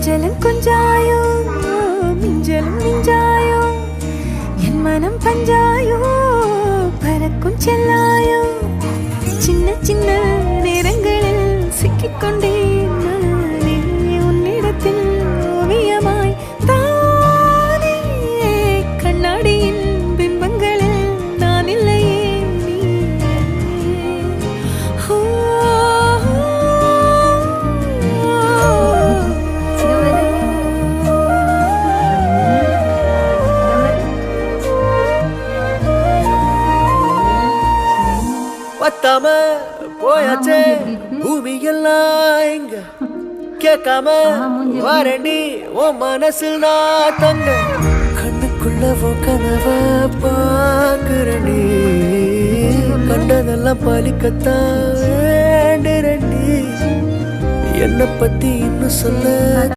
கொஞ்சலும் கொஞ்சாயோ மிஞ்சலும் மிஞ்சாயோ என் மனம் பஞ்சாயோ பறக்கும் செல்லாயோ சின்ன சின்ன நேரங்களில் சிக்கிக்கொண்டேன் நானே உன்னிடத்தில் ஓவியமாய் தானே கண்ணாடியின் பிம்பங்களில் நான் இல்லையே பத்தாம போயாச்சே பூமி எல்லாம் இங்க கேட்காம வரண்டி உன் மனசில் நான் தங்க கண்ணுக்குள்ள உன் கனவ பாக்குறண்டி கண்டதெல்லாம் பலிக்கத்தான் வேண்டுறண்டி என்னை பத்தி இன்னும் சொல்ல